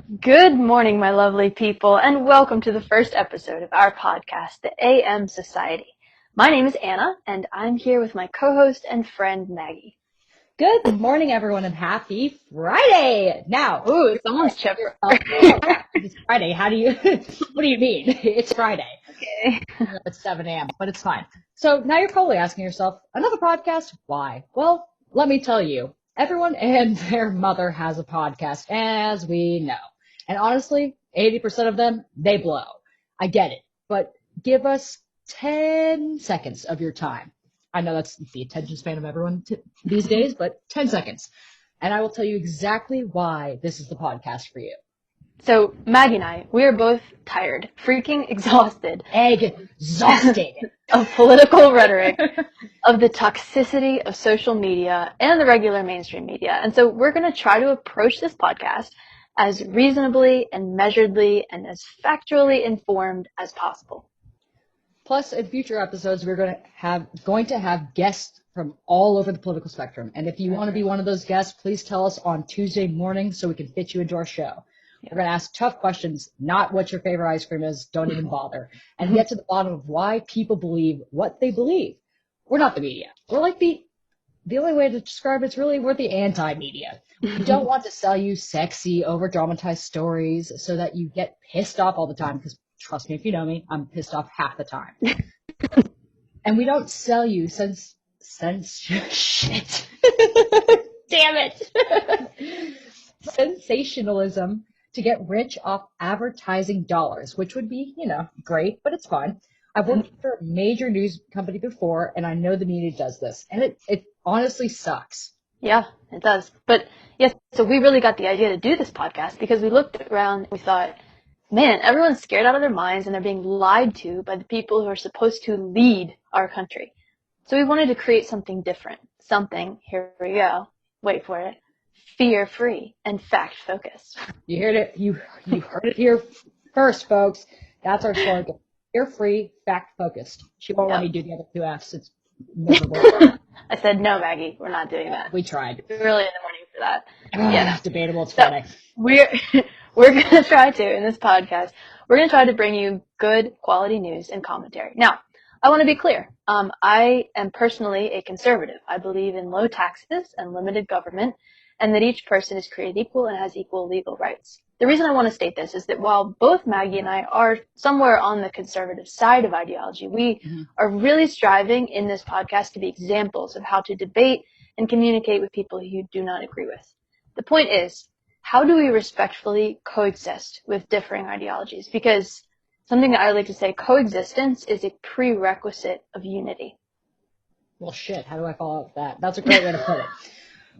Good morning, my lovely people, and welcome to the first episode of our podcast, The AM Society. My name is Anna, and I'm here with my co-host and friend, Maggie. Good morning, everyone, and happy Friday! Now, Ooh, someone's chipper. it's Friday. What do you mean? It's Friday. Okay. It's 7 a.m., but it's fine. So now you're probably asking yourself, another podcast? Why? Well, let me tell you, everyone and their mother has a podcast, as we know. And honestly, 80% of them, they blow. I get it, but give us 10 seconds of your time. I know that's the attention span of everyone these days, but 10 seconds. And I will tell you exactly why this is the podcast for you. So, Maggie and I, we are both tired, freaking exhausted Exhausted. of political rhetoric, of the toxicity of social media and the regular mainstream media. And so we're going to try to approach this podcast as reasonably and measuredly and as factually informed as possible. Plus, in future episodes, we're going to have guests from all over the political spectrum. And if you want to be one of those guests, please tell us on Tuesday morning so we can fit you into our show. We're going to ask tough questions, not what your favorite ice cream is, don't even bother, and get to the bottom of why people believe what they believe. We're not the media. We're like the only way to describe it's really we're the anti-media. We don't want to sell you sexy, over-dramatized stories so that you get pissed off all the time, because trust me, if you know me, I'm pissed off half the time. And we don't sell you shit. Damn it. Sensationalism to get rich off advertising dollars, which would be, great, but it's fine. I've worked for a major news company before, and I know the media does this, and it honestly sucks. Yeah, it does. But yes, so we really got the idea to do this podcast because we looked around and we thought, man, everyone's scared out of their minds and they're being lied to by the people who are supposed to lead our country. So we wanted to create something different. Something, here we go, wait for it, fear-free and fact-focused. You heard it. You heard it here first, folks. That's our slogan. Fear-free, fact-focused. She won't let me do the other two F's. It's miserable. I said, no, Maggie, we're not doing that. We tried. We're early in the morning for that. Yeah, debatable. It's Friday. We're going to try to, in this podcast, we're going to try to bring you good quality news and commentary. Now, I want to be clear. I am personally a conservative. I believe in low taxes and limited government, and that each person is created equal and has equal legal rights. The reason I want to state this is that while both Maggie and I are somewhere on the conservative side of ideology, we are really striving in this podcast to be examples of how to debate and communicate with people who you do not agree with. The point is, how do we respectfully coexist with differing ideologies? Because something that I like to say, coexistence is a prerequisite of unity. Well, shit, how do I follow up with that? That's a great way to put it.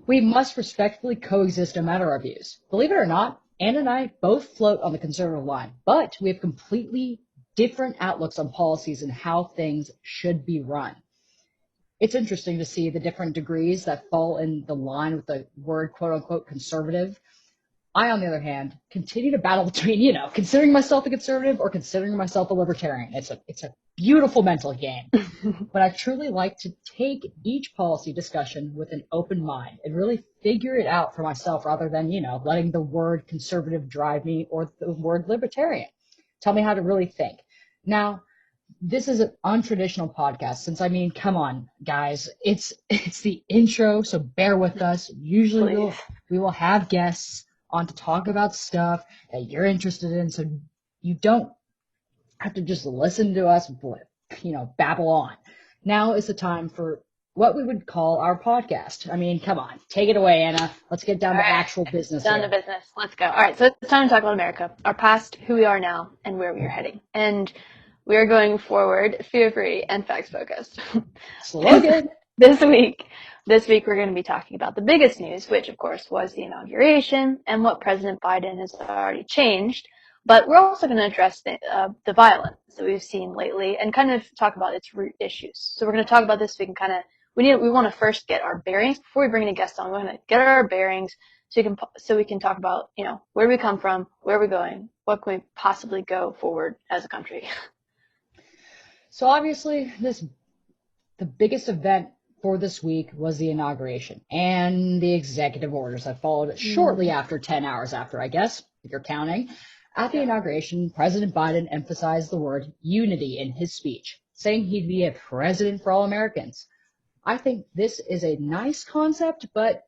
We must respectfully coexist no matter our views. Believe it or not, Anna and I both float on the conservative line, but we have completely different outlooks on policies and how things should be run. It's interesting to see the different degrees that fall in the line with the word quote-unquote conservative. I, on the other hand, continue to battle between, considering myself a conservative or considering myself a libertarian. It's a beautiful mental game. But I truly like to take each policy discussion with an open mind and really figure it out for myself rather than, letting the word conservative drive me or the word libertarian tell me how to really think. Now, this is an untraditional podcast since, come on, guys. It's the intro, so bear with us. Usually we will have guests on to talk about stuff that you're interested in, so you don't have to just listen to us, babble on. Now is the time for what we would call our podcast. Come on, take it away, Anna. Let's get down to actual business. Down to business. Let's go. All right, so it's time to talk about America, our past, who we are now, and where we are heading. And we are going forward fear-free and facts-focused. Slogan. This week we're going to be talking about the biggest news, which of course was the inauguration and what President Biden has already changed. But we're also going to address the violence that we've seen lately and kind of talk about its root issues. So we're going to talk about this so we can we want to first get our bearings before we bring in a guest on. We're going to get our bearings so we can talk about, where we come from, where we're going, what can we possibly go forward as a country. So obviously the biggest event for this week was the inauguration and the executive orders that followed shortly after, 10 hours after, I guess. if you're counting. At the inauguration, President Biden emphasized the word unity in his speech, saying he'd be a president for all Americans. I think this is a nice concept, but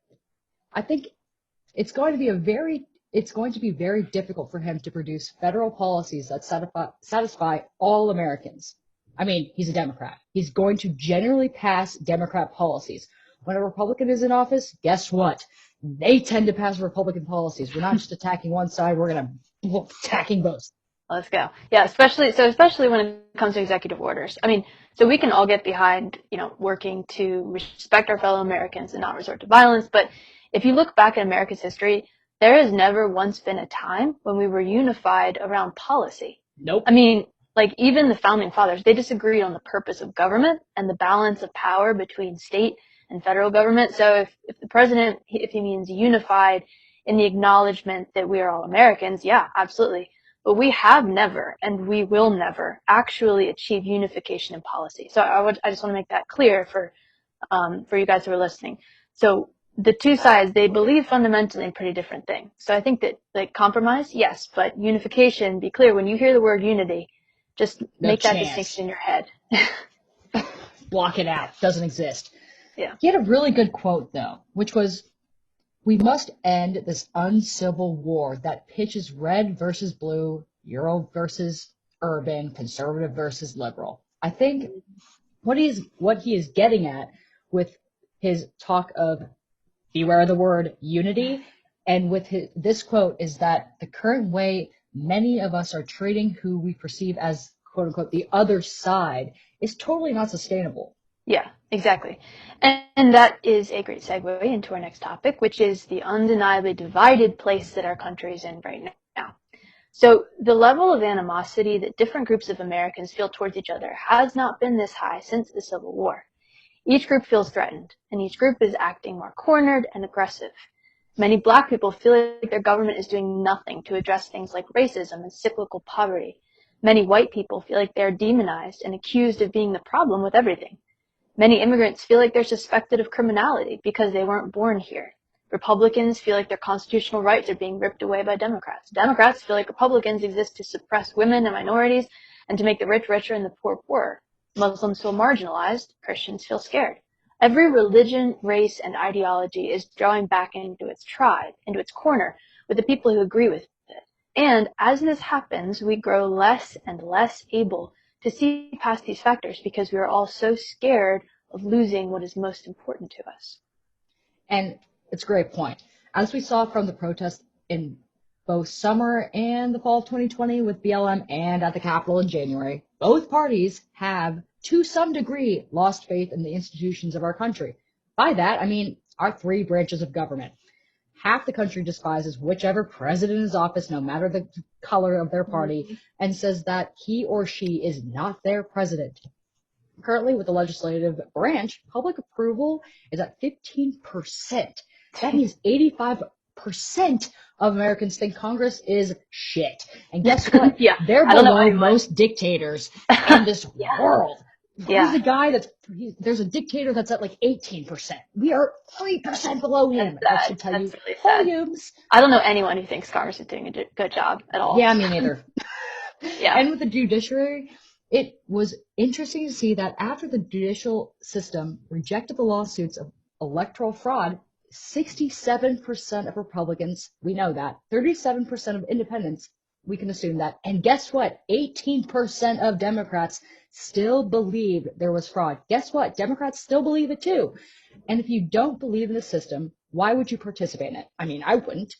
I think it's going to be very difficult for him to produce federal policies that satisfy all Americans. I mean, he's a Democrat. He's going to generally pass Democrat policies. When a Republican is in office, guess what? They tend to pass Republican policies. We're not just attacking one side, we're attacking both. Let's go. Yeah, especially when it comes to executive orders. I mean, so we can all get behind, working to respect our fellow Americans and not resort to violence. But if you look back at America's history, there has never once been a time when we were unified around policy. Nope. I mean, like even the founding fathers, they disagreed on the purpose of government and the balance of power between state and federal government. So if the president, if he means unified in the acknowledgement that we are all Americans, yeah, absolutely. But we have never, and we will never, actually achieve unification in policy. So I just want to make that clear for you guys who are listening. So the two sides, they believe fundamentally in pretty different things. So I think that like compromise, yes, but unification, be clear, when you hear the word unity, just make that distinction in your head. Block it out. Doesn't exist. Yeah. He had a really good quote though, which was, "We must end this uncivil war that pitches red versus blue, Euro versus urban, conservative versus liberal." I think what he is getting at with his talk of beware the word unity, and with this quote is that the current way many of us are treating who we perceive as quote unquote the other side is totally not sustainable. Yeah, exactly. And that is a great segue into our next topic, which is the undeniably divided place that our country is in right now. So the level of animosity that different groups of Americans feel towards each other has not been this high since the Civil War. Each group feels threatened, and each group is acting more cornered and aggressive. Many Black people feel like their government is doing nothing to address things like racism and cyclical poverty. Many white people feel like they are demonized and accused of being the problem with everything. Many immigrants feel like they're suspected of criminality because they weren't born here. Republicans feel like their constitutional rights are being ripped away by Democrats. Democrats feel like Republicans exist to suppress women and minorities and to make the rich richer and the poor poorer. Muslims feel marginalized. Christians feel scared. Every religion, race, and ideology is drawing back into its tribe, into its corner, with the people who agree with it. And as this happens, we grow less and less able to see past these factors because we are all so scared of losing what is most important to us. And it's a great point. As we saw from the protests in both summer and the fall of 2020 with BLM and at the Capitol in January, both parties have, to some degree, lost faith in the institutions of our country. By that, I mean our three branches of government. Half the country despises whichever president is in office, no matter the color of their party, and says that he or she is not their president. Currently, with the legislative branch, public approval is at 15%. That means 85% of Americans think Congress is shit. And guess what? Yeah, they're below most dictators in this world. Yeah. He's a guy there's a dictator that's at like 18%. We are 3% below him. That should tell you really volumes. I don't know anyone who thinks Congress is doing a good job at all. Yeah, me neither. Yeah. And with the judiciary, it was interesting to see that after the judicial system rejected the lawsuits of electoral fraud, 67% of Republicans, we know that, 37% of independents, we can assume that, and guess what? 18% of Democrats still believed there was fraud. Guess what? Democrats still believe it too. And if you don't believe in the system, why would you participate in it? I mean, I wouldn't.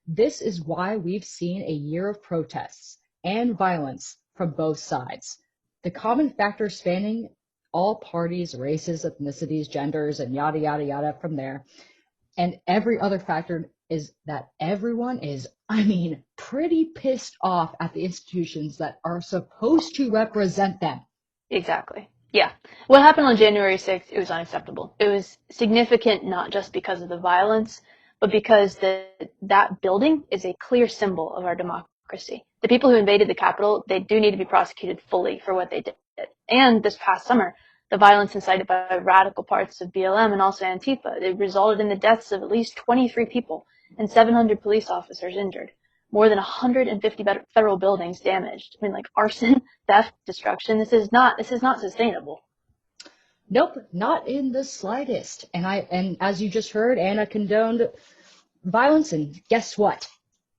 This is why we've seen a year of protests and violence from both sides. The common factor spanning all parties, races, ethnicities, genders, and yada, yada, yada from there. And every other factor is that everyone is, pretty pissed off at the institutions that are supposed to represent them. Exactly. Yeah. What happened on January 6th, it was unacceptable. It was significant not just because of the violence, but because that building is a clear symbol of our democracy. The people who invaded the Capitol, they do need to be prosecuted fully for what they did. And this past summer, the violence incited by radical parts of BLM and also Antifa, it resulted in the deaths of at least 23 people and 700 police officers injured. more than 150 federal buildings damaged. I mean, like arson, theft, destruction. This is not sustainable. Nope, not in the slightest. And as you just heard, Anna condoned violence, and guess what?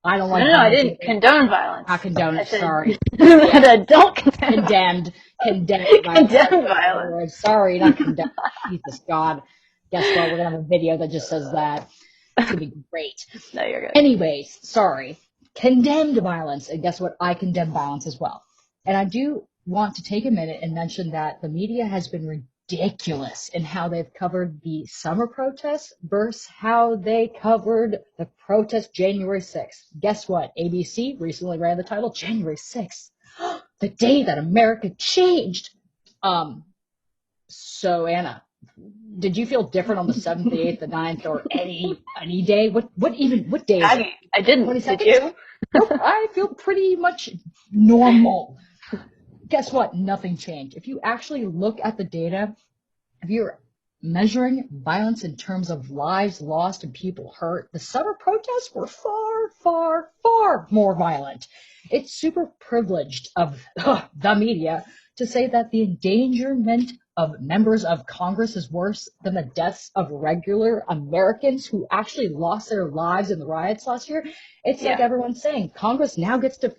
I don't like No, I violence didn't either. condone violence. I condone I it, said, sorry. I Yeah, don't condone condemned violence. condemn That's the violence. word. Sorry, not condemned. Jesus God. Guess what? We're gonna have a video that just says that. It's gonna be great. No, you're good. Anyways, sorry. Condemned violence, and guess what? I condemn violence as well. And I do want to take a minute and mention that the media has been ridiculous in how they've covered the summer protests versus how they covered the protest January 6th. Guess what? ABC recently ran the title January 6th, the day that America changed. So Anna, did you feel different on the 7th, the 8th, the 9th, or any day? What day is it? I didn't. 22nd? Did you? Nope, I feel pretty much normal. Guess what? Nothing changed. If you actually look at the data, if you're measuring violence in terms of lives lost and people hurt, the summer protests were far, far, far more violent. It's super privileged of the media to say that the endangerment of members of Congress is worse than the deaths of regular Americans who actually lost their lives in the riots last year. It's like everyone's saying, Congress now gets to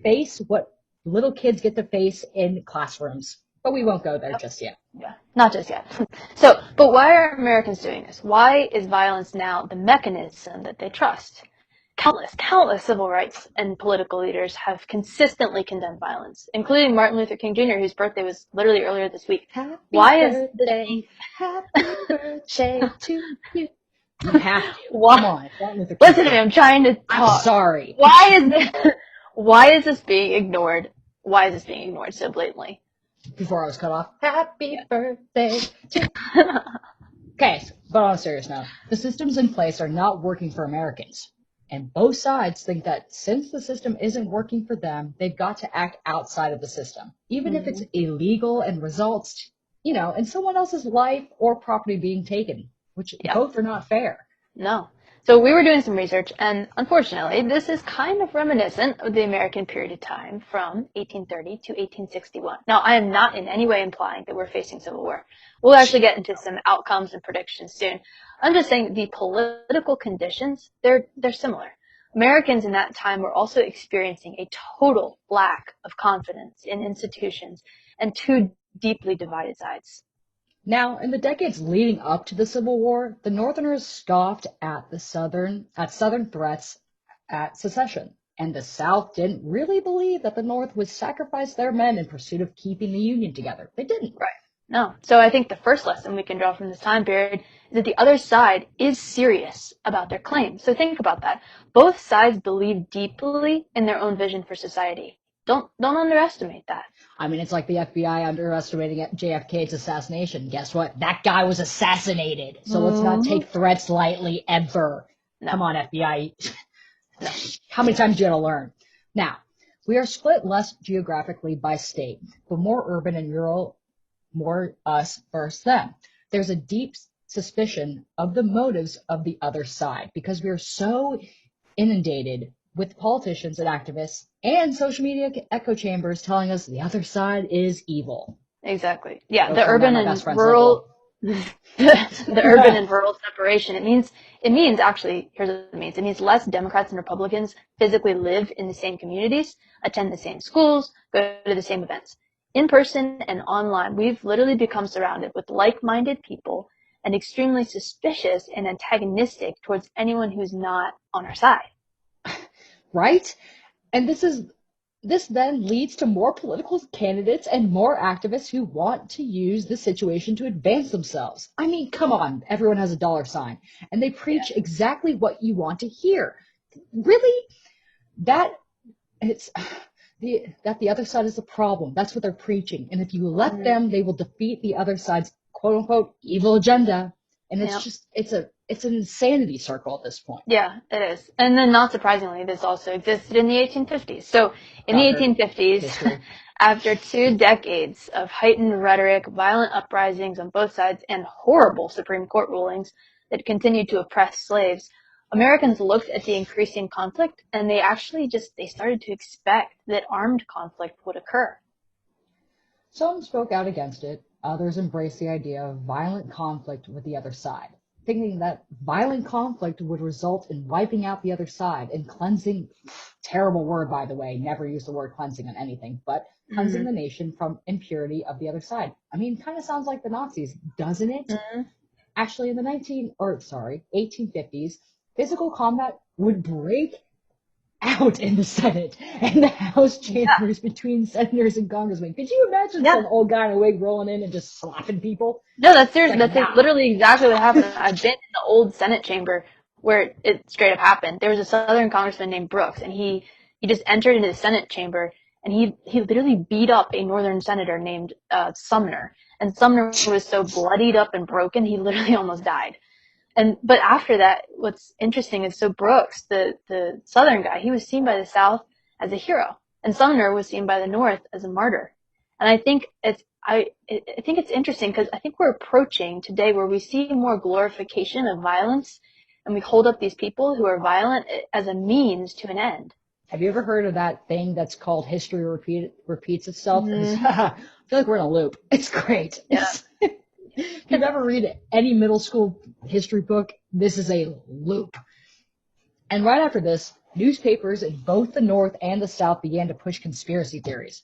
face what little kids get to face in classrooms. But we won't go there just yet. Yeah, not just yet. So, but why are Americans doing this? Why is violence now the mechanism that they trust? Countless civil rights and political leaders have consistently condemned violence, including Martin Luther King Jr., whose birthday was literally earlier this week. Happy Why birthday, is happy birthday to you. You have to. Why? Come on. Martin Luther King. Listen to me, I'm trying to talk. I'm sorry. Why is this being ignored? Why is this being ignored so blatantly? Before I was cut off. Happy birthday to Okay, but on a serious note, the systems in place are not working for Americans. And both sides think that since the system isn't working for them, they've got to act outside of the system, even if it's illegal and results, in someone else's life or property being taken, which both are not fair. No. So we were doing some research, and unfortunately, this is kind of reminiscent of the American period of time from 1830 to 1861. Now, I am not in any way implying that we're facing civil war. We'll actually get into some outcomes and predictions soon. I'm just saying the political conditions, they're similar. Americans in that time were also experiencing a total lack of confidence in institutions and two deeply divided sides. Now, in the decades leading up to the Civil War, the Northerners scoffed at Southern threats at secession, and the South didn't really believe that the North would sacrifice their men in pursuit of keeping the Union together. They didn't. Right. No. So I think the first lesson we can draw from this time period is that the other side is serious about their claims. So think about that. Both sides believe deeply in their own vision for society. Don't underestimate that. I mean, it's like the FBI underestimating JFK's assassination. Guess what? That guy was assassinated. So let's not take threats lightly ever. No. Come on, FBI. No. How many times do you got to learn? Now, we are split less geographically by state, but more urban and rural, more us versus them. There's a deep suspicion of the motives of the other side because we are so inundated with politicians and activists and social media echo chambers telling us the other side is evil. Exactly. Yeah, the urban and rural the urban and rural separation. It means actually, here's what it means. It means less Democrats and Republicans physically live in the same communities, attend the same schools, go to the same events. In person and online, we've literally become surrounded with like-minded people and extremely suspicious and antagonistic towards anyone who's not on our side. Right? And this then leads to more political candidates and more activists who want to use the situation to advance themselves. I mean, come on, everyone has a dollar sign, and they preach exactly what you want to hear. Really? That the other side is the problem. That's what they're preaching. And if you let them, they will defeat the other side's quote unquote evil agenda. And it's it's an insanity circle at this point. Yeah, it is. And then not surprisingly, this also existed in the 1850s. So in the 1850s, after 2 decades of heightened rhetoric, violent uprisings on both sides, and horrible Supreme Court rulings that continued to oppress slaves, Americans looked at the increasing conflict and they actually they started to expect that armed conflict would occur. Some spoke out against it, others embraced the idea of violent conflict with the other side, thinking that violent conflict would result in wiping out the other side and cleansing, terrible word by the way, never use the word cleansing on anything, but cleansing the nation from impurity of the other side. I mean, kind of sounds like the Nazis, doesn't it? Mm-hmm. Actually, in the 1850s, physical combat would break out in the Senate and the House chambers between senators and congressmen. Could you imagine some old guy in a wig rolling in and just slapping people? No, that's serious. Like, That's literally exactly what happened. I've been in the old Senate chamber where it straight up happened. There was a Southern congressman named Brooks, and he just entered into the Senate chamber, and he literally beat up a Northern senator named Sumner. And Sumner was so bloodied up and broken, he literally almost died. But after that, what's interesting is so Brooks, the Southern guy, he was seen by the South as a hero, and Sumner was seen by the North as a martyr. And I think I think it's interesting because I think we're approaching today where we see more glorification of violence, and we hold up these people who are violent as a means to an end. Have you ever heard of that thing that's called history repeats itself? Mm-hmm. I feel like we're in a loop. It's great. Yeah. If you've ever read any middle school history book, this is a loop. And right after this, newspapers in both the North and the South began to push conspiracy theories.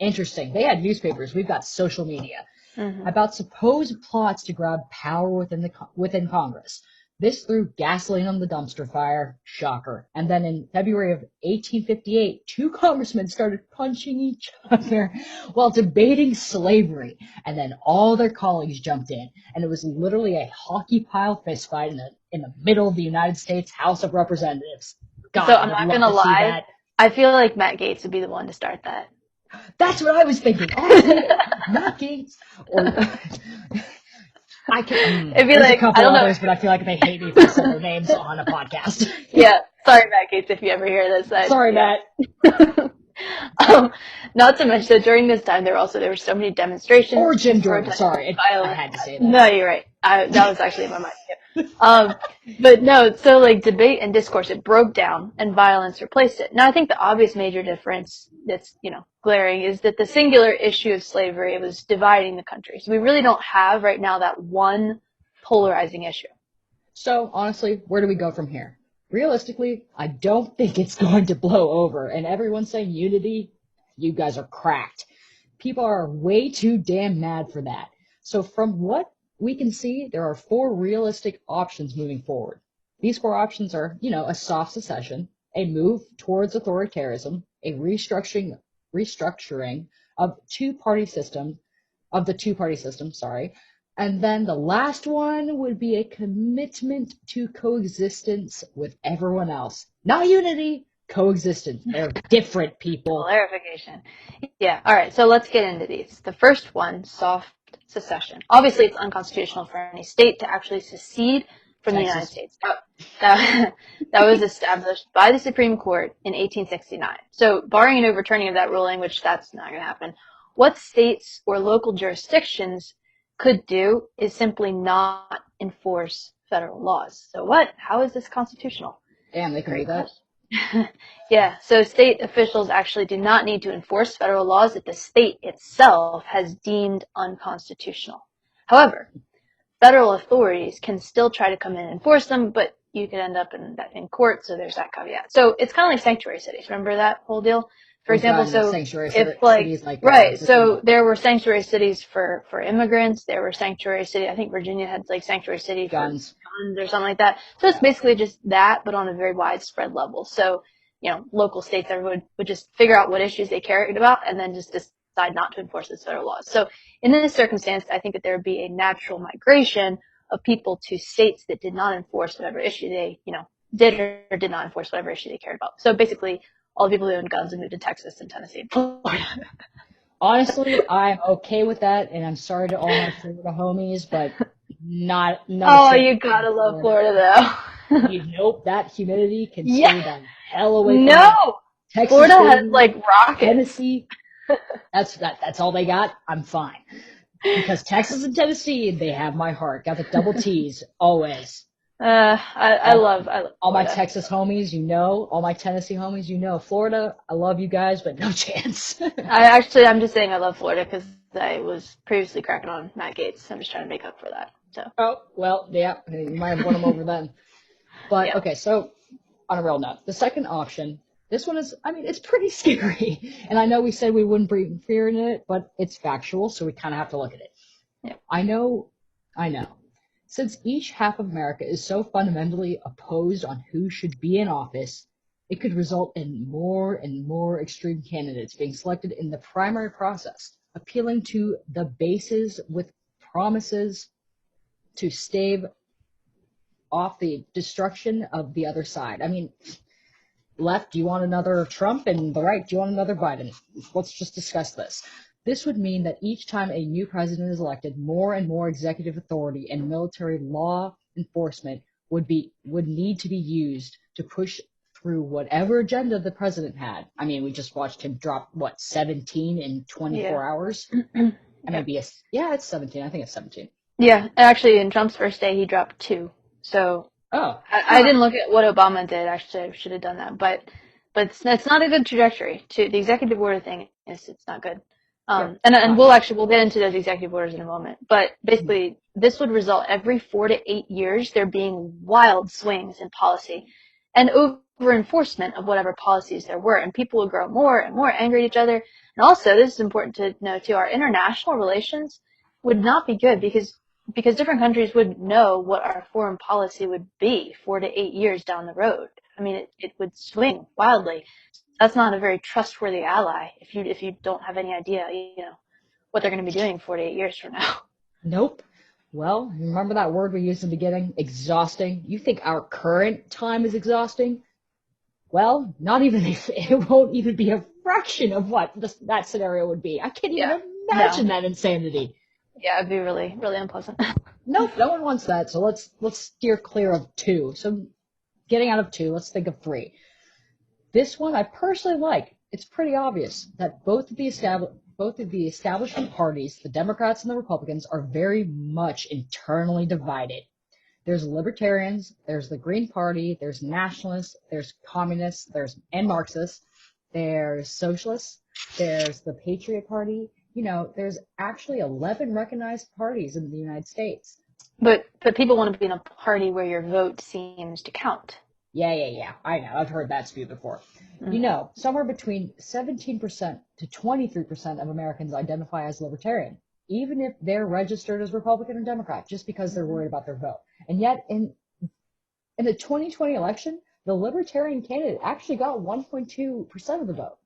Interesting. They had newspapers. We've got social media about supposed plots to grab power within Congress. This threw gasoline on the dumpster fire. Shocker. And then in February of 1858, two congressmen started punching each other while debating slavery. And then all their colleagues jumped in. And it was literally a hockey pile fistfight in the middle of the United States House of Representatives. God, so I'm not going to lie. I feel like Matt Gaetz would be the one to start that. That's what I was thinking. Honestly, Matt Gaetz or... I can. It'd be like, a couple others, but I feel like they hate me for saying their names on a podcast. Yeah, sorry, Matt Gaetz, if you ever hear this. Sorry, Matt. Not to mention that during this time there were so many demonstrations. Or Jim Jordan. Sorry, I had to say that. No, you're right. That was actually in my mind too. But no, so like debate and discourse, it broke down and violence replaced it. Now I think the obvious major difference that's, glaring is that the singular issue of slavery was dividing the country. So we really don't have right now that one polarizing issue. So honestly, where do we go from here? Realistically, I don't think it's going to blow over, and everyone's saying unity, you guys are cracked. People are way too damn mad for that. So from what we can see, there are 4 realistic options moving forward. These 4 options are, a soft secession, a move towards authoritarianism, a restructuring of the two-party system, and then the last one would be a commitment to coexistence with everyone else. Not unity, coexistence. They're different people. Clarification. Yeah, all right, so let's get into these. The first one, soft secession. Obviously, it's unconstitutional for any state to actually secede from the United States. That was established by the Supreme Court in 1869. So barring an overturning of that ruling, which that's not going to happen, what states or local jurisdictions could do is simply not enforce federal laws. So how is this constitutional? Damn, they can do that? Yeah, so state officials actually do not need to enforce federal laws that the state itself has deemed unconstitutional. However, federal authorities can still try to come in and enforce them, but you could end up in court, so there's that caveat. So it's kind of like sanctuary cities. Remember that whole deal? For example, so there were sanctuary cities for immigrants. There were sanctuary cities. I think Virginia had like sanctuary city for guns or something like that. So it's basically just that, but on a very widespread level. So, local states would just figure out what issues they cared about and then just decide not to enforce those federal laws. So in this circumstance, I think that there would be a natural migration of people to states that did not enforce whatever issue they, did or did not enforce whatever issue they cared about. So basically, all the people who own guns and moved to Texas and Tennessee and Florida. Honestly, I'm okay with that, and I'm sorry to all my Florida homies, but not. Oh, you gotta love Florida, though. Nope, that humidity can stay the hell away from Texas, Florida has like rockets. Tennessee, that's all they got. I'm fine. Because Texas and Tennessee, they have my heart. Got the double T's, always. I love All my Florida. Texas homies, all my Tennessee homies, Florida, I love you guys, but no chance. I'm just saying I love Florida because I was previously cracking on Matt Gaetz. I'm just trying to make up for that. So, Oh, well, yeah, you might have won them over then. But yeah. okay, so on a real note, the second option, this one is, I mean, it's pretty scary. And I know we said we wouldn't bring fear in it, but it's factual, so we kind of have to look at it. Yeah. I know. Since each half of America is so fundamentally opposed on who should be in office, it could result in more and more extreme candidates being selected in the primary process, appealing to the bases with promises to stave off the destruction of the other side. I mean, left, do you want another Trump? And the right, do you want another Biden? Let's just discuss this. This would mean that each time a new president is elected, more and more executive authority and military law enforcement would need to be used to push through whatever agenda the president had. I mean, we just watched him drop 17 in 24 Yeah. hours. Yeah. It's 17. I think it's 17. Yeah. Actually, in Trump's first day, he dropped 2. So Oh, I didn't look at what Obama did. Actually, I should have done that. But it's not a good trajectory. To the executive order thing is it's not good. yep. And we'll get into those executive orders in a moment. But basically, this would result every 4 to 8 years there being wild swings in policy and over enforcement of whatever policies there were, and people would grow more and more angry at each other. And also, this is important to know too, our international relations would not be good because different countries would know what our foreign policy would be 4 to 8 years down the road. I mean, it would swing wildly. That's not a very trustworthy ally if you don't have any idea, what they're going to be doing 4 to 8 years from now. Nope. Well, remember that word we used in the beginning? Exhausting. You think our current time is exhausting? Well, not even if it won't even be a fraction of what that scenario would be. I can't even imagine that insanity. Yeah, it'd be really, really unpleasant. Nope, no one wants that. So let's steer clear of 2. So getting out of 2, let's think of 3. This one I personally like. It's pretty obvious that both of the establishment parties, the Democrats and the Republicans, are very much internally divided. There's libertarians, there's the Green Party, there's nationalists, there's communists, and Marxists, there's socialists, there's the Patriot Party. There's actually 11 recognized parties in the United States. But people want to be in a party where your vote seems to count. Yeah. I know. I've heard that spew before. Mm-hmm. Somewhere between 17% to 23% of Americans identify as libertarian, even if they're registered as Republican or Democrat, just because they're worried about their vote. And yet, in the 2020 election, the libertarian candidate actually got 1.2% of the vote.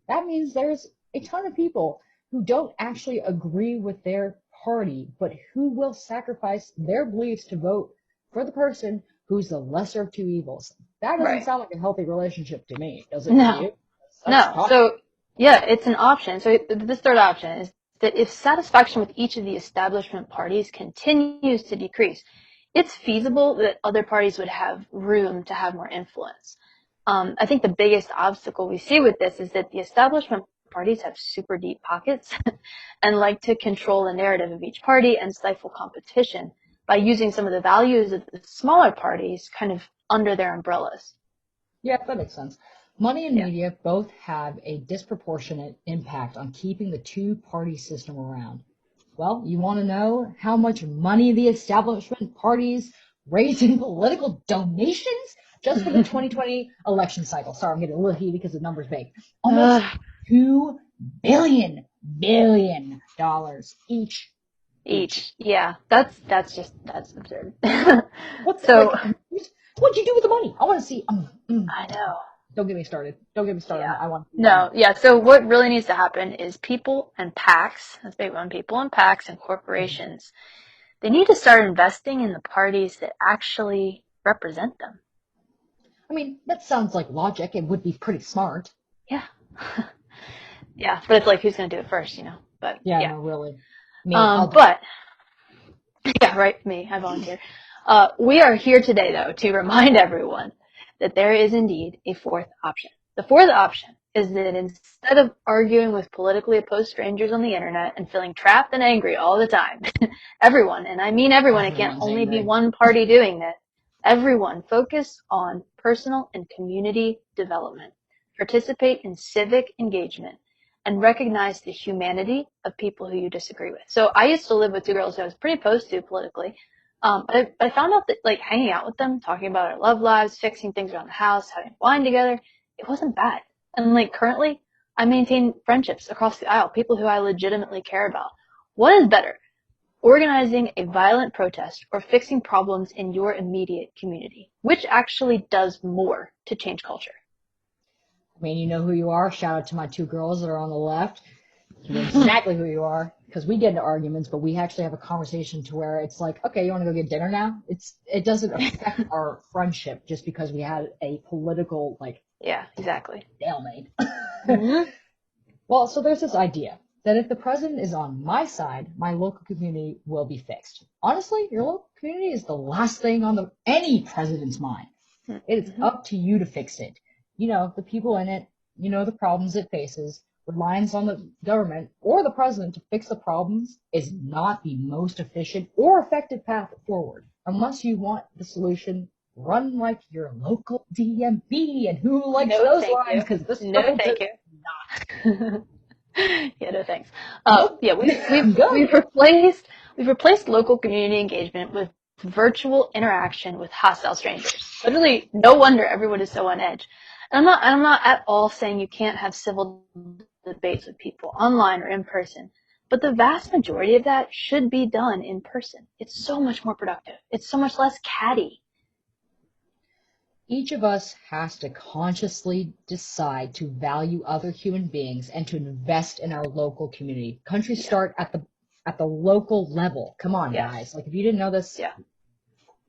That means there's a ton of people who don't actually agree with their party, but who will sacrifice their beliefs to vote for the person who's the lesser of 2 evils. That doesn't sound like a healthy relationship to me, does it? No. No. So, yeah, it's an option. So this third option is that if satisfaction with each of the establishment parties continues to decrease, it's feasible that other parties would have room to have more influence. I think the biggest obstacle we see with this is that the establishment parties have super deep pockets and like to control the narrative of each party and stifle competition by using some of the values of the smaller parties kind of under their umbrellas. Yeah, that makes sense. Money and media both have a disproportionate impact on keeping the two-party system around. Well, you want to know how much money the establishment parties raised in political donations just for the 2020 election cycle? Sorry, I'm getting a little heated because the number's big. Almost $2 billion each. Yeah, that's absurd. What'd you do with the money? I want to see. I know. Don't get me started. Yeah. I want. No. Yeah. So what really needs to happen is people and PACs, that's a big one, people and PACs and corporations, they need to start investing in the parties that actually represent them. I mean, that sounds like logic. It would be pretty smart. Yeah. Yeah, but it's like, who's going to do it first, But yeah. No, really. But yeah, right. Me, I volunteer. We are here today, though, to remind everyone that there is indeed a fourth option. The fourth option is that instead of arguing with politically opposed strangers on the internet and feeling trapped and angry all the time, everyone, and I mean everyone, it can't only be one party doing that. Everyone focus on personal and community development, participate in civic engagement, and recognize the humanity of people who you disagree with. So I used to live with two girls who I was pretty opposed to politically. I found out that like hanging out with them, talking about our love lives, fixing things around the house, having wine together, it wasn't bad. And like currently, I maintain friendships across the aisle, people who I legitimately care about. What is better, organizing a violent protest or fixing problems in your immediate community? Which actually does more to change culture? I mean, you know who you are. Shout out to my two girls that are on the left. You know exactly who you are, because we get into arguments, but we actually have a conversation to where it's like, okay, you want to go get dinner now? It doesn't affect our friendship just because we had a political like Yeah, exactly. stalemate. Mm-hmm. Well, so there's this idea that if the president is on my side, my local community will be fixed. Honestly, your local community is the last thing on any president's mind. It's Mm-hmm. up to you to fix it. You know, the people in it, you know, the problems it faces. Reliance on the government or the president to fix the problems is not the most efficient or effective path forward. Unless you want the solution, run like your local DMV. And who likes No, those thank lines? you. Because this No, show does thank you. not. Yeah, no thanks. Nope. Yeah, I'm good. we've replaced local community engagement with virtual interaction with hostile strangers. Literally, no wonder everyone is so on edge. And I'm not at all saying you can't have civil debates with people online or in person, but the vast majority of that should be done in person. It's so much more productive. It's so much less catty. Each of us has to consciously decide to value other human beings and to invest in our local community. Countries Yeah. start at the local level. Come on, Yes. guys. Like if you didn't know this, Yeah.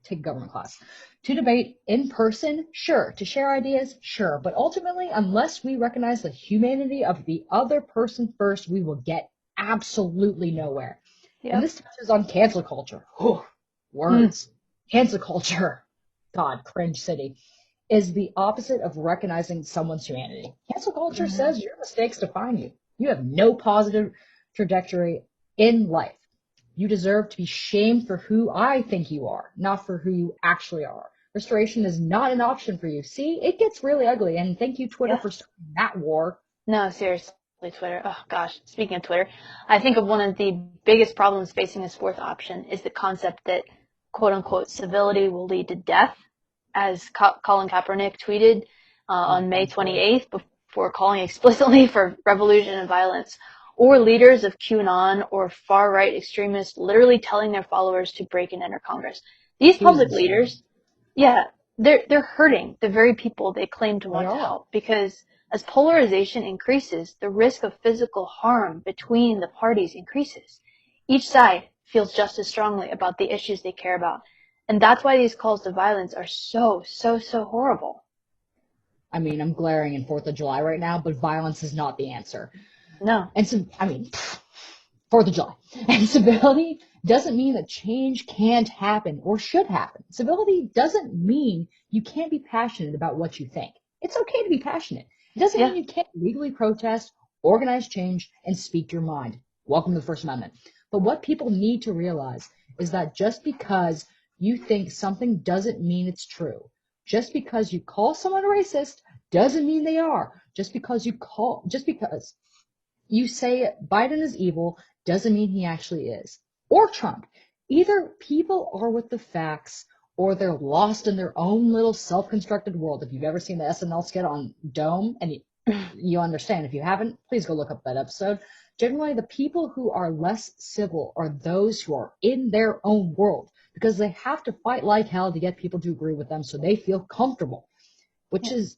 take a government class. To debate in person, sure. To share ideas, sure. But ultimately, unless we recognize the humanity of the other person first, we will get absolutely nowhere. And Yep. this touches on cancel culture. Whew, Mm. words. Cancel culture. God, cringe city. Is the opposite of recognizing someone's humanity. Cancel culture Mm-hmm. says your mistakes define you. You have no positive trajectory in life. You deserve to be shamed for who I think you are, not for who you actually are. Restoration is not an option for you. See, it gets really ugly, and thank you, Twitter, Yes. for starting that war. No, seriously, Twitter. Oh gosh, speaking of Twitter, I think of one of the biggest problems facing this fourth option is the concept that quote unquote civility will lead to death, as Colin Kaepernick tweeted on May 28th before calling explicitly for revolution and violence, or leaders of QAnon or far right extremists literally telling their followers to break and enter Congress. These He was public insane. leaders, yeah, they're hurting the very people they claim to They want to are. help, because as polarization increases, the risk of physical harm between the parties increases. Each side feels just as strongly about the issues they care about. And that's why these calls to violence are so, so, so horrible. I mean, I'm glaring in 4th of July right now, but violence is not the answer. No. And so, I mean, 4th of July. And civility doesn't mean that change can't happen or should happen. Civility doesn't mean you can't be passionate about what you think. It's okay to be passionate. It doesn't Yeah. mean you can't legally protest, organize change, and speak your mind. Welcome to the First Amendment. But what people need to realize is that just because you think something doesn't mean it's true. Just because you call someone a racist doesn't mean they are. Just because you say Biden is evil doesn't mean he actually is. Or Trump. Either people are with the facts or they're lost in their own little self-constructed world. If you've ever seen the SNL skit on Dome, and you understand. If you haven't, please go look up that episode. Generally, the people who are less civil are those who are in their own world because they have to fight like hell to get people to agree with them so they feel comfortable, which Yeah. is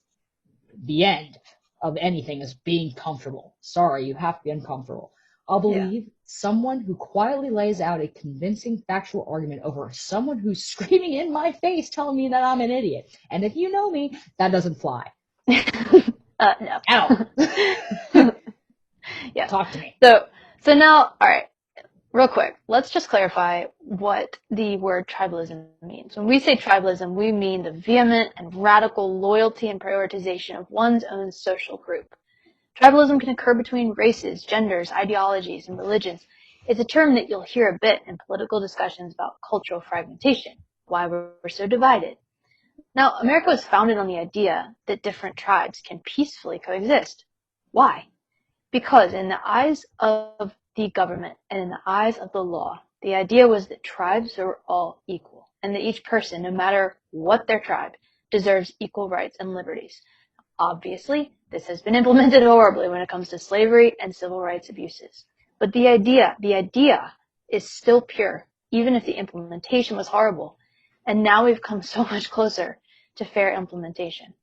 the end of anything is being comfortable. Sorry, you have to be uncomfortable. I'll believe someone who quietly lays out a convincing factual argument over someone who's screaming in my face telling me that I'm an idiot. And if you know me, that doesn't fly. No. At all. Yeah. Talk to me. So now, all right, real quick, let's just clarify what the word tribalism means. When we say tribalism, we mean the vehement and radical loyalty and prioritization of one's own social group. Tribalism can occur between races, genders, ideologies, and religions. It's a term that you'll hear a bit in political discussions about cultural fragmentation, why we're so divided. Now, America was founded on the idea that different tribes can peacefully coexist. Why? Because in the eyes of the government and in the eyes of the law, the idea was that tribes are all equal, and that each person, no matter what their tribe, deserves equal rights and liberties. Obviously, this has been implemented horribly when it comes to slavery and civil rights abuses. But the idea is still pure, even if the implementation was horrible. And now we've come so much closer to fair implementation.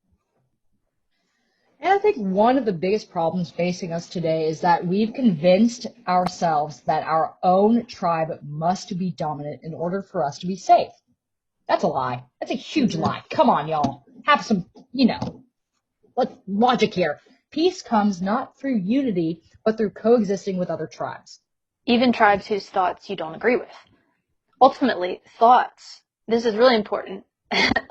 And I think one of the biggest problems facing us today is that we've convinced ourselves that our own tribe must be dominant in order for us to be safe. That's a lie. That's a huge lie. Come on, y'all. Have some, logic here. Peace comes not through unity, but through coexisting with other tribes. Even tribes whose thoughts you don't agree with. Ultimately, thoughts, this is really important,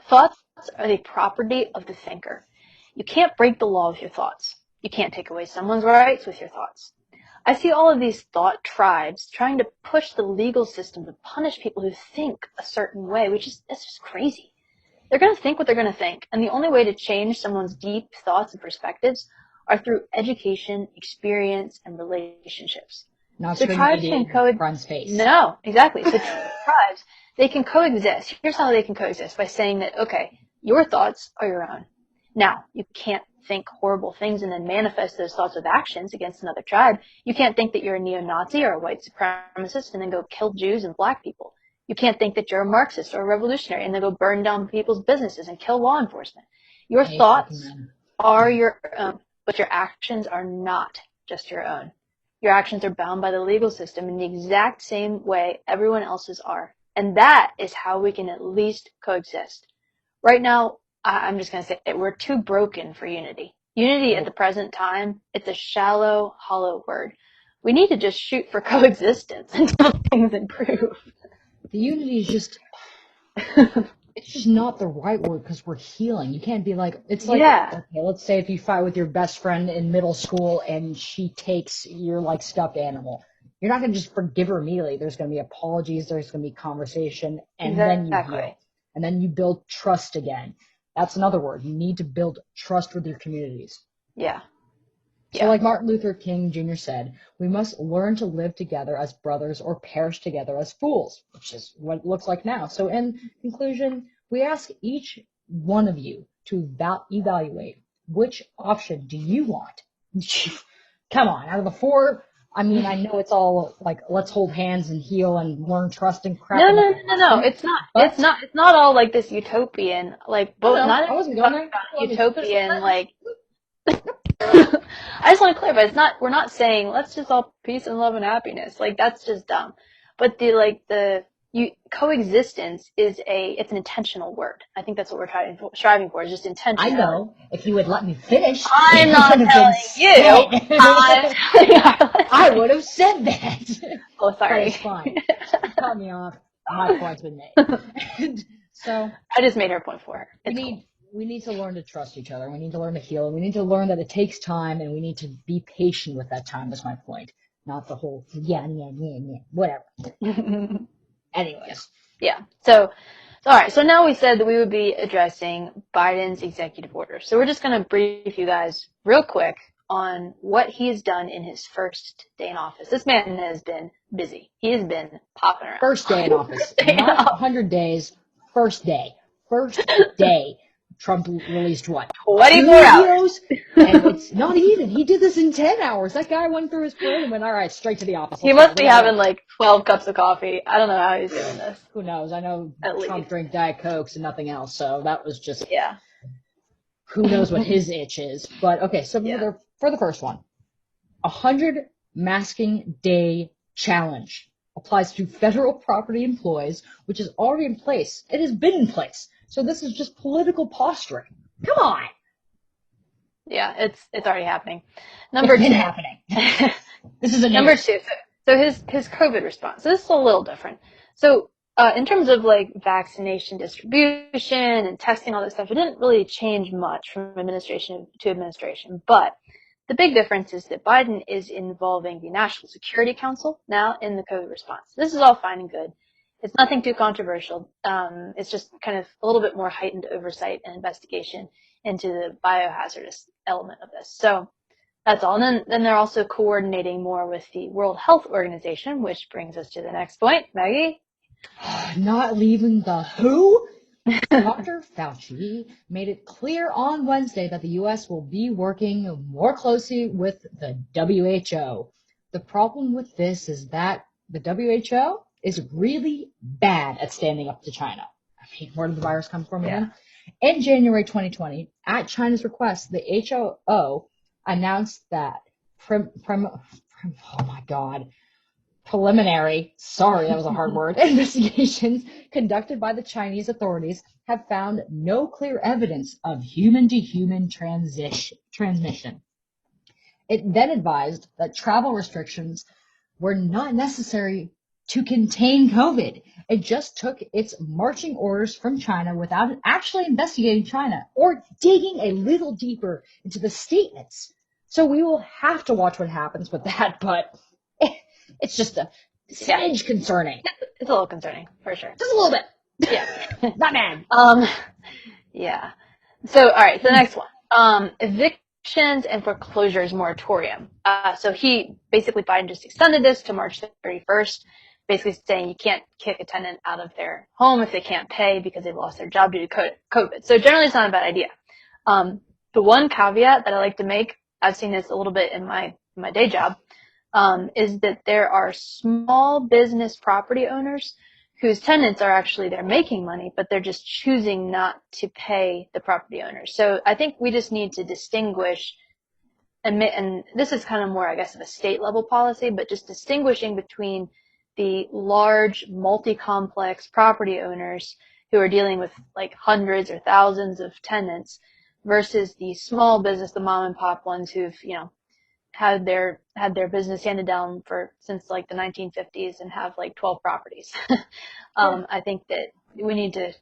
thoughts are the property of the thinker. You can't break the law with your thoughts. You can't take away someone's rights with your thoughts. I see all of these thought tribes trying to push the legal system to punish people who think a certain way, that's just crazy. They're going to think what they're going to think, and the only way to change someone's deep thoughts and perspectives are through education, experience, and relationships. Not So screaming tribes idiot can in friend's face. No, exactly. So tribes, they can coexist. Here's how they can coexist, by saying that, okay, your thoughts are your own. Now, you can't think horrible things and then manifest those thoughts with actions against another tribe. You can't think that you're a neo-Nazi or a white supremacist and then go kill Jews and black people. You can't think that you're a Marxist or a revolutionary and then go burn down people's businesses and kill law enforcement. Your thoughts are your own, but your actions are not just your own. Your actions are bound by the legal system in the exact same way everyone else's are. And that is how we can at least coexist. Right now, I'm just going to say it, we're too broken for unity. Unity at the present time, it's a shallow, hollow word. We need to just shoot for coexistence until things improve. The unity is just, it's just not the right word because we're healing. You can't be like, it's like, okay, let's say if you fight with your best friend in middle school and she takes your like stuffed animal. You're not going to just forgive her immediately. There's going to be apologies, there's going to be conversation, and then you heal. And then you build trust again. That's another word. You need to build trust with your communities. Yeah. So like Martin Luther King Jr. said, we must learn to live together as brothers or perish together as fools, which is what it looks like now. So in conclusion, we ask each one of you to evaluate which option do you want? Come on, out of the four, I mean, I know it's all like, let's hold hands and heal and learn trust and crap. No. It's not. It's not all like this utopian, like both. Not I wasn't going there. Utopian, like. I just want to clarify. It's not. We're not saying let's just all peace and love and happiness. Like that's just dumb. But coexistence is it's an intentional word. I think that's what we're striving for. Is just intentional. I know. If you would let me finish, I'm not telling you. I would have said that. Oh, sorry. But it's fine. She cut me off. My point's been made. So I just made her point for her. We need to learn to trust each other. We need to learn to heal. We need to learn that it takes time, and we need to be patient with that time. That's my point. Not the whole whatever. Anyways. Yeah. So all right. So now we said that we would be addressing Biden's executive order. So we're just going to brief you guys real quick on what he has done in his first day in office. This man has been busy. He has been popping around. First day in office. Not 100 days. First day. First day. Trump released what? 24 hours. And it's not even. He did this in 10 hours. That guy went through his parade and went, all right, straight to the office. He must be having like 12 cups of coffee. I don't know how he's doing this. Who knows? I know Trump drank Diet Cokes and nothing else, so that was just... Yeah. Who knows what his itch is. But, okay, so for the first one, 100 masking day challenge applies to federal property employees, which is already in place. It has been in place. So this is just political posturing. Come on. Yeah, it's already happening. Number two. Happening. This is number two. So his COVID response. So this is a little different. So in terms of like vaccination distribution and testing, all that stuff, it didn't really change much from administration to administration. But the big difference is that Biden is involving the National Security Council now in the COVID response. This is all fine and good. It's nothing too controversial. It's just kind of a little bit more heightened oversight and investigation into the biohazardous element of this. So that's all. And then they're also coordinating more with the World Health Organization, which brings us to the next point. Maggie? Not leaving the WHO? Dr. Fauci made it clear on Wednesday that the U.S. will be working more closely with the WHO. The problem with this is that the WHO is really bad at standing up to China. I mean, where did the virus come from again? In January 2020, at China's request, the WHO announced that preliminary, sorry, that was a hard word, investigations conducted by the Chinese authorities have found no clear evidence of human-to-human transmission. It then advised that travel restrictions were not necessary to contain COVID. It just took its marching orders from China without actually investigating China or digging a little deeper into the statements. So we will have to watch what happens with that, but it's just a smidge concerning. It's a little concerning, for sure. Just a little bit. Yeah. Not bad. Yeah. So, all right, so the next one. Evictions and foreclosures moratorium. So Biden just extended this to March 31st, basically saying you can't kick a tenant out of their home if they can't pay because they've lost their job due to COVID. So generally it's not a bad idea. The one caveat that I like to make, I've seen this a little bit in my day job, is that there are small business property owners whose tenants are actually, they're making money, but they're just choosing not to pay the property owners. So I think we just need to distinguish, and this is kind of more, I guess, of a state level policy, but just distinguishing between the large multi-complex property owners who are dealing with like hundreds or thousands of tenants versus the small business, the mom and pop ones who've, had their business handed down since like the 1950s and have like 12 properties. I think that we need to,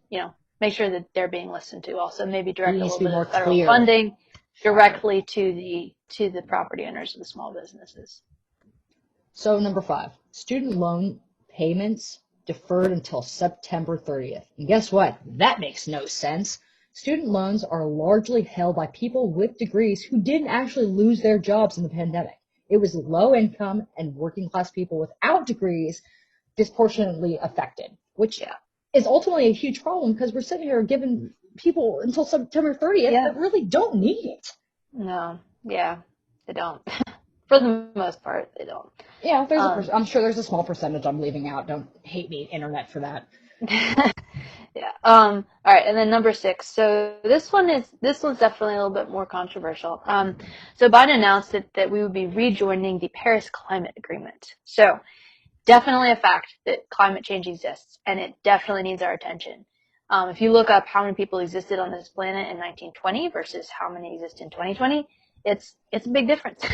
make sure that they're being listened to. Also, maybe direct a little bit of federal funding directly to the property owners of the small businesses. So number 5, student loan payments deferred until September 30th. And guess what? That makes no sense. Student loans are largely held by people with degrees who didn't actually lose their jobs in the pandemic. It was low income and working class people without degrees disproportionately affected, which is ultimately a huge problem because we're sitting here giving people until September 30th that really don't need it. No, they don't. For the most part, they don't. Yeah, I'm sure there's a small percentage I'm leaving out. Don't hate me, internet, for that. Yeah. All right. And then number 6. So this one's definitely a little bit more controversial. So Biden announced that we would be rejoining the Paris Climate Agreement. So definitely a fact that climate change exists, and it definitely needs our attention. If you look up how many people existed on this planet in 1920 versus how many exist in 2020, it's a big difference.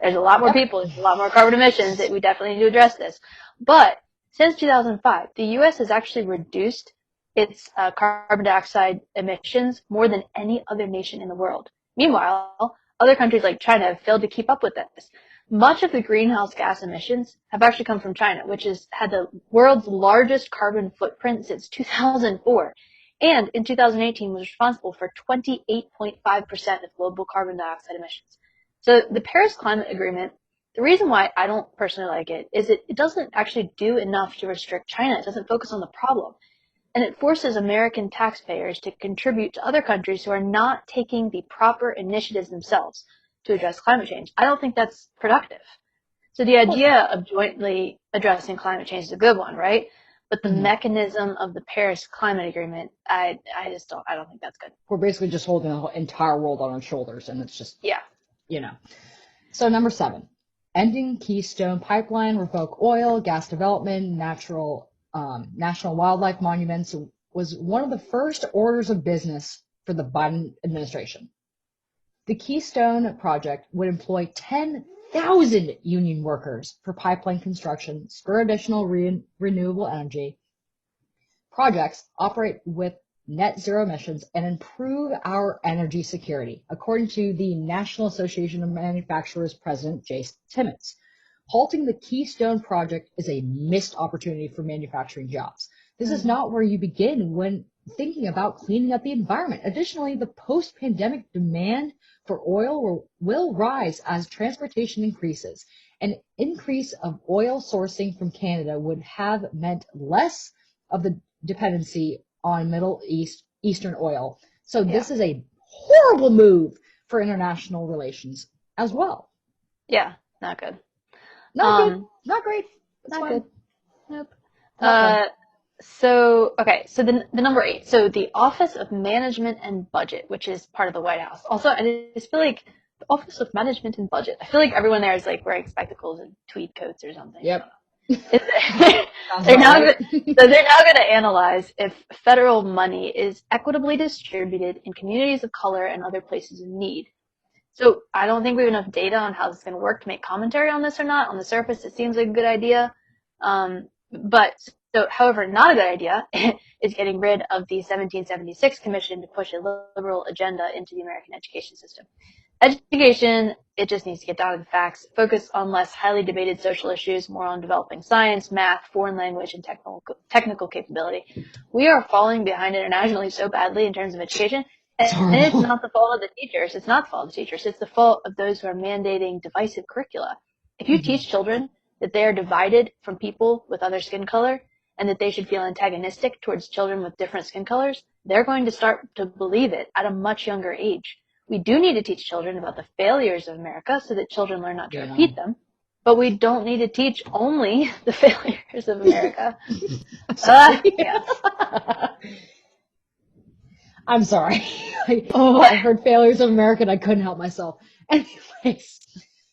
There's a lot more people, there's a lot more carbon emissions, that we definitely need to address this. But since 2005, the U.S. has actually reduced its carbon dioxide emissions more than any other nation in the world. Meanwhile, other countries like China have failed to keep up with this. Much of the greenhouse gas emissions have actually come from China, which has had the world's largest carbon footprint since 2004. And in 2018 was responsible for 28.5% of global carbon dioxide emissions. So the Paris Climate Agreement, the reason why I don't personally like it is it doesn't actually do enough to restrict China. It doesn't focus on the problem. And it forces American taxpayers to contribute to other countries who are not taking the proper initiatives themselves to address climate change. I don't think that's productive. So the idea of jointly addressing climate change is a good one, right? But the mechanism of the Paris Climate Agreement, I don't think that's good. We're basically just holding the entire world on our shoulders, and it's just, So number 7, ending Keystone Pipeline, revoke oil, gas development, national wildlife monuments was one of the first orders of business for the Biden administration. The Keystone project would employ 10,000 union workers for pipeline construction, spur additional renewable energy projects, operate with net zero emissions, and improve our energy security, according to the National Association of Manufacturers President Jay Timmons. Halting the Keystone Project is a missed opportunity for manufacturing jobs. This is not where you begin when thinking about cleaning up the environment. Additionally, the post-pandemic demand for oil will rise as transportation increases. An increase of oil sourcing from Canada would have meant less of the dependency on Eastern oil. So this is a horrible move for international relations as well. Yeah, not good. Not good. Not great. It's not fine. good. Nope. So the number 8. So the Office of Management and Budget, which is part of the White House. Also, I just feel like the Office of Management and Budget. I feel like everyone there is like wearing spectacles and tweed coats or something. Yep. They're now going to analyze if federal money is equitably distributed in communities of color and other places in need. So I don't think we have enough data on how this is going to work to make commentary on this or not. On the surface, it seems like a good idea. However, not a good idea is getting rid of the 1776 Commission to push a liberal agenda into the American education system. Education, it just needs to get down to the facts, focus on less highly debated social issues, more on developing science, math, foreign language, and technical capability. We are falling behind internationally so badly in terms of education, and it's not the fault of the teachers. It's not the fault of the teachers. It's the fault of those who are mandating divisive curricula. If you teach children that they are divided from people with other skin color and that they should feel antagonistic towards children with different skin colors, they're going to start to believe it at a much younger age. We do need to teach children about the failures of America so that children learn not to repeat them, but we don't need to teach only the failures of America. I'm sorry. I heard failures of America and I couldn't help myself. Anyways,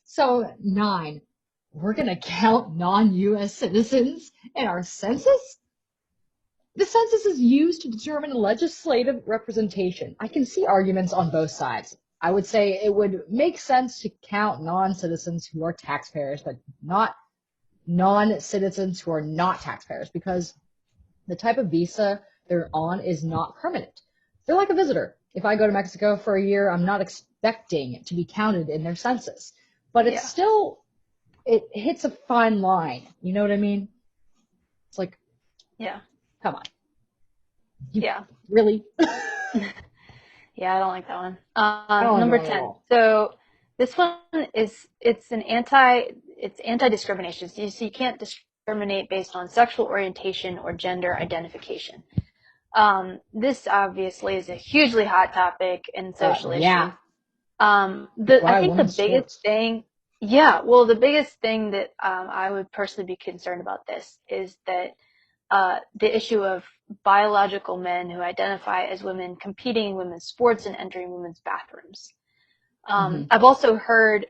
so 9, we're going to count non-U.S. citizens in our census? The census is used to determine legislative representation. I can see arguments on both sides. I would say it would make sense to count non-citizens who are taxpayers, but not non-citizens who are not taxpayers, because the type of visa they're on is not permanent. They're like a visitor. If I go to Mexico for a year, I'm not expecting to be counted in their census. But it's still, it hits a fine line. You know what I mean? It's like, come on. Really? Yeah, I don't like that one. Number 10. So this one is, it's anti-discrimination. So you can't discriminate based on sexual orientation or gender identification. This obviously is a hugely hot topic in social issues. I think the biggest thing, the biggest thing that I would personally be concerned about this is that the issue of biological men who identify as women competing in women's sports and entering women's bathrooms. I've also heard,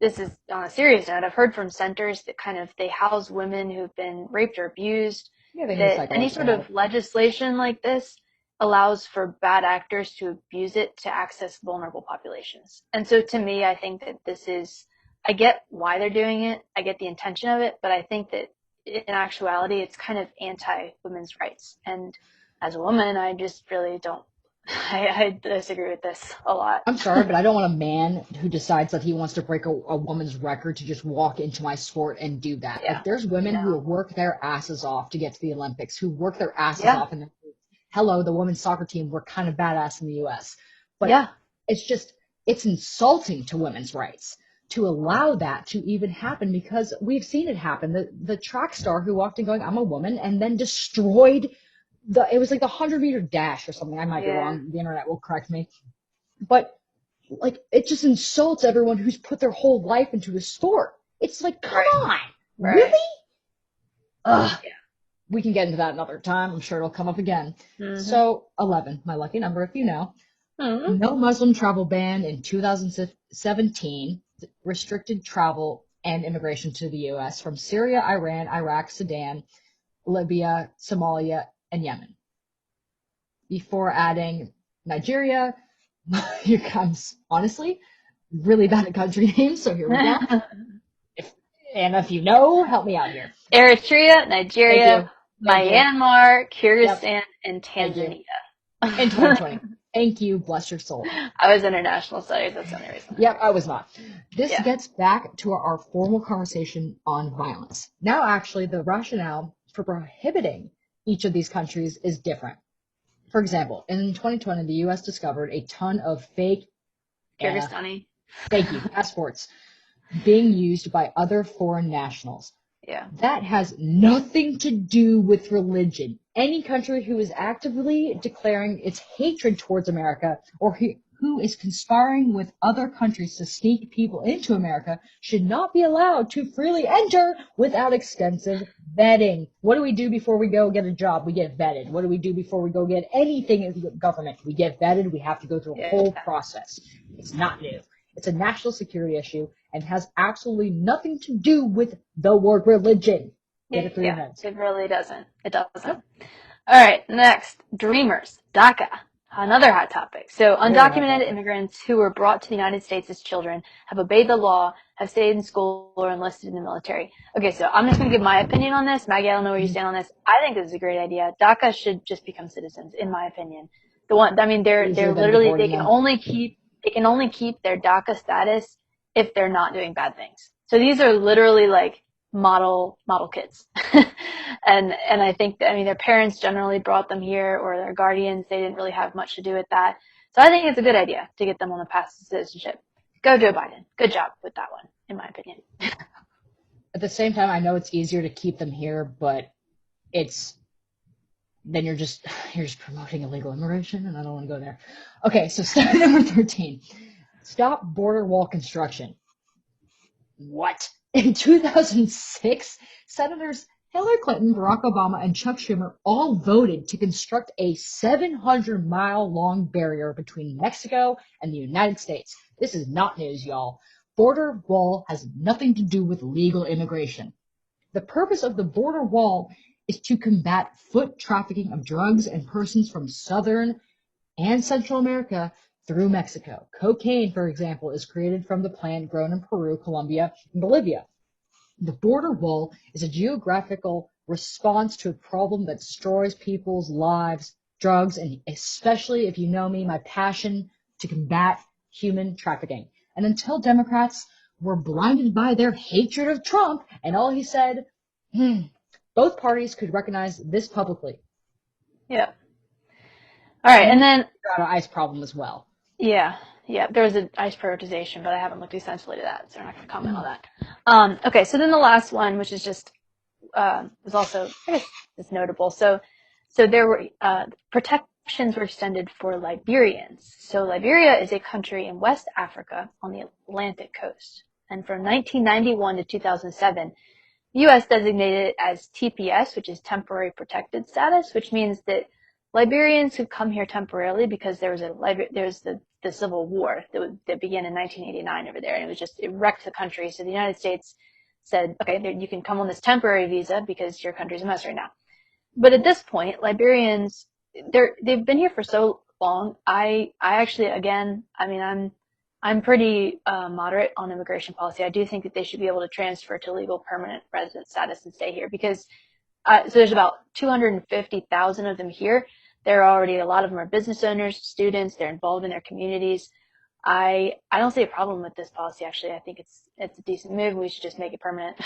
this is on a serious note, I've heard from centers that they house women who've been raped or abused, that any sort of legislation like this allows for bad actors to abuse it to access vulnerable populations. And so to me, I think that I get why they're doing it, I get the intention of it, but I think that in actuality, it's kind of anti-women's rights. And as a woman, I just really don't, I disagree with this a lot. I'm sorry, but I don't want a man who decides that he wants to break a woman's record to just walk into my sport and do that. Like, there's women who work their asses off to get to the Olympics, who work their asses off. And hello, the women's soccer team, we're kind of badass in the U.S. But it's insulting to women's rights to allow that to even happen, because we've seen it happen. The track star who walked in going, I'm a woman, and then destroyed it was like the 100-meter dash or something. I might be wrong. The internet will correct me. But like, it just insults everyone who's put their whole life into a sport. It's like, come on. Really? We can get into that another time. I'm sure it'll come up again. So 11, my lucky number, if you know. No Muslim travel ban in 2017 restricted travel and immigration to the U.S. from Syria, Iran, Iraq, Sudan, Libya, Somalia, and Yemen. Before adding Nigeria, here comes, honestly, really bad at country names, so here we go. If you know, help me out here. Eritrea, Nigeria, Myanmar, Kyrgyzstan, and Tanzania. In 2020. Thank you, bless your soul. I was international studies. That's the only reason. Yep, I was not. This Yeah. gets back to our formal conversation on violence. Now, actually, the rationale for prohibiting each of these countries is different. For example, in 2020, the U.S. discovered a ton of fake, Kyrgyzstani. thank you, passports being used by other foreign nationals. Yeah. That has nothing to do with religion. Any country who is actively declaring its hatred towards America or who is conspiring with other countries to sneak people into America should not be allowed to freely enter without extensive vetting. What do we do before we go get a job? We get vetted. What do we do before we go get anything in the government? We get vetted. We have to go through a whole process. It's not new. It's a national security issue and has absolutely nothing to do with the word religion. Get it through your heads. It really doesn't. It doesn't. Nope. All right, next, Dreamers, DACA, another hot topic. So undocumented immigrants who were brought to the United States as children have obeyed the law, have stayed in school, or enlisted in the military. Okay, so I'm just going to give my opinion on this. Maggie, I don't know where you stand on this. I think this is a great idea. DACA should just become citizens, in my opinion. They're literally, they can only keep their DACA status if they're not doing bad things. So these are literally like model kids. and I think that, their parents generally brought them here, or their guardians, they didn't really have much to do with that. So I think it's a good idea to get them on the path to citizenship. Go Joe Biden. Good job with that one, in my opinion. At the same time, I know it's easier to keep them here, but then you're just promoting illegal immigration, and I don't want to go there. Okay, so step number 13. Stop border wall construction. What? In 2006, Senators Hillary Clinton, Barack Obama, and Chuck Schumer all voted to construct a 700-mile-long barrier between Mexico and the United States. This is not news, y'all. Border wall has nothing to do with legal immigration. The purpose of the border wall is to combat foot trafficking of drugs and persons from Southern and Central America through Mexico. Cocaine, for example, is created from the plant grown in Peru, Colombia, and Bolivia. The border wall is a geographical response to a problem that destroys people's lives, drugs, and especially, if you know me, my passion to combat human trafficking. And until Democrats were blinded by their hatred of Trump and all he said, both parties could recognize this publicly. Yeah. All right, and then got an ICE problem as well. Yeah, there was an ICE prioritization, but I haven't looked extensively to that, so I'm not going to comment on that. Okay, so then the last one, which is just was also, I guess, is notable. So there were protections were extended for Liberians. So Liberia is a country in West Africa on the Atlantic coast, and from 1991 to 2007. The U.S. designated it as TPS, which is temporary protected status, which means that Liberians could come here temporarily because there was the Civil War that began in 1989 over there, and it wrecked the country. So the United States said, okay, you can come on this temporary visa because your country's a mess right now. But at this point, Liberians, they've been here for so long. I actually, again, I'm pretty moderate on immigration policy. I do think that they should be able to transfer to legal permanent resident status and stay here because so there's about 250,000 of them here. There are already, a lot of them are business owners, students. They're involved in their communities. I don't see a problem with this policy. Actually, I think it's a decent move. We should just make it permanent.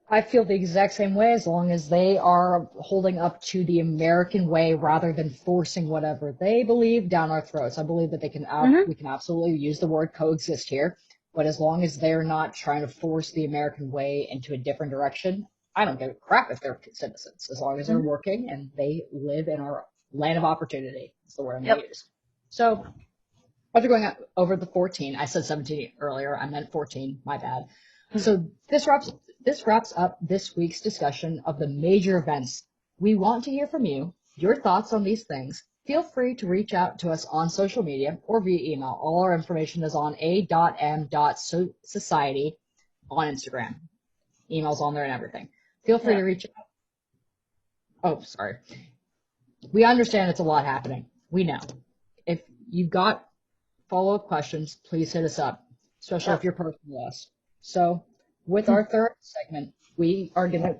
I feel the exact same way as long as they are holding up to the American way rather than forcing whatever they believe down our throats. I believe that we can absolutely use the word coexist here, but as long as they're not trying to force the American way into a different direction, I don't give a crap if they're citizens, as long as they're working and they live in our land of opportunity. That's the word I'm going to use. So after going over the 14, I said 17 earlier, I meant 14, my bad. So this wraps up this week's discussion of the major events. We want to hear from you, your thoughts on these things. Feel free to reach out to us on social media or via email. All our information is on a.m.society on Instagram. Email's on there and everything. Feel free to reach out. Oh, sorry. We understand it's a lot happening. We know. If you've got follow-up questions, please hit us up, especially if you're personal to us. So with our third segment, we are going to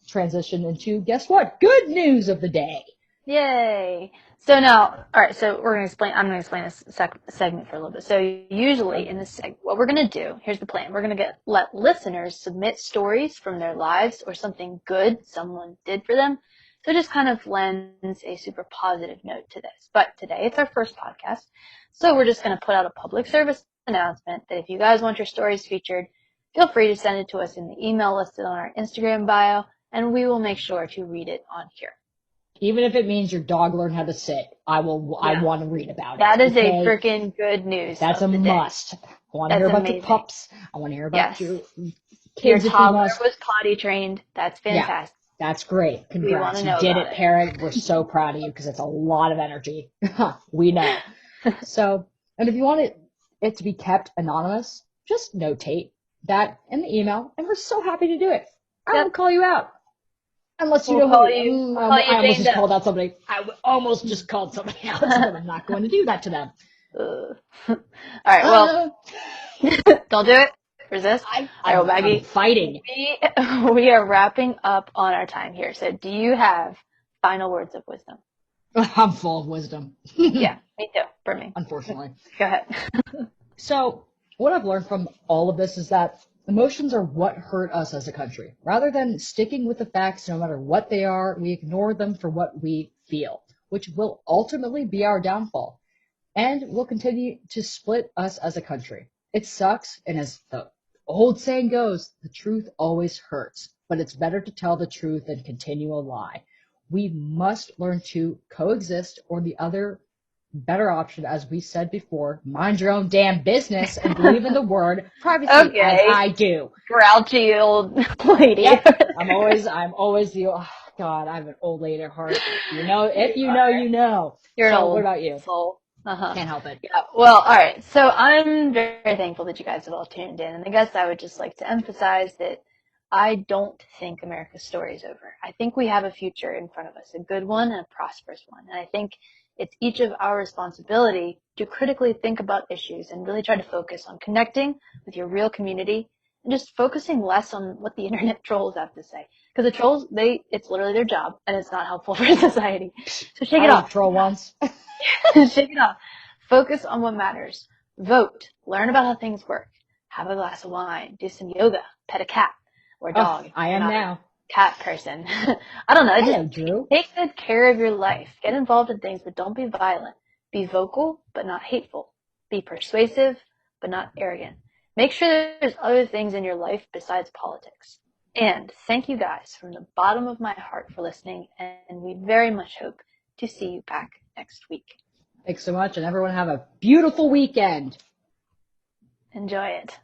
transition into, guess what? Good news of the day. Yay! So now, all right. So we're gonna explain. I'm gonna explain this segment for a little bit. So usually in this segment, what we're gonna do, here's the plan. We're gonna let listeners submit stories from their lives or something good someone did for them. So it just kind of lends a super positive note to this. But today it's our first podcast, so we're just gonna put out a public service announcement that if you guys want your stories featured, feel free to send it to us in the email listed on our Instagram bio, and we will make sure to read it on here. Even if it means your dog learned how to sit, I Yeah. want to read about it. That is a Okay? freaking good news That's a of the day. must. I want to hear That's about your amazing. pups. I want to hear about Yes. your Your kids if you toddler must. was potty trained. That's Yeah, fantastic. that's great. We want Congrats. to You know did about it, parent. We're so proud of you because it's a lot of energy. We know. it. So, and if you want it to be kept anonymous, just notate that in the email, and we're so happy to do it. I Yep. won't call you out. Unless you We'll know call who, you. We'll call you I almost Jane just Doe. called out somebody. Almost just called somebody out, but I'm not going to do that to them. All right. Well, don't do it. Resist. All right. Well, I'm Maggie, fighting. we are wrapping up on our time here. So, do you have final words of wisdom? I'm full of wisdom. Yeah, me too. For me. Unfortunately. Go ahead. So, what I've learned from all of this is that emotions are what hurt us as a country. Rather than sticking with the facts no matter what they are, we ignore them for what we feel, which will ultimately be our downfall and will continue to split us as a country. It sucks, and as the old saying goes, the truth always hurts, but it's better to tell the truth than continue a lie. We must learn to coexist, or the other better option, as we said before, mind your own damn business and believe in the word privacy as Okay. I do. Grouchy old lady. Yep. I'm always the, oh God, I'm an old lady at heart. If you know, you know. You're an So what old about you? soul. Uh-huh. Can't help it. Yeah. Well, all right. So I'm very thankful that you guys have all tuned in. And I guess I would just like to emphasize that I don't think America's story is over. I think we have a future in front of us, a good one and a prosperous one. And I think it's each of our responsibility to critically think about issues and really try to focus on connecting with your real community and just focusing less on what the internet trolls have to say. Because the trolls, it's literally their job and it's not helpful for society. So shake I it was a off. troll once. Shake it off. Focus on what matters. Vote. Learn about how things work. Have a glass of wine. Do some yoga. Pet a cat or a Oh, dog if I you're am not a now. cat person. I don't know. Just Hello, Drew. take good care of your life. Get involved in things, but don't be violent. Be vocal, but not hateful. Be persuasive, but not arrogant. Make sure there's other things in your life besides politics. And thank you guys from the bottom of my heart for listening, and we very much hope to see you back next week. Thanks so much, and everyone have a beautiful weekend. Enjoy it.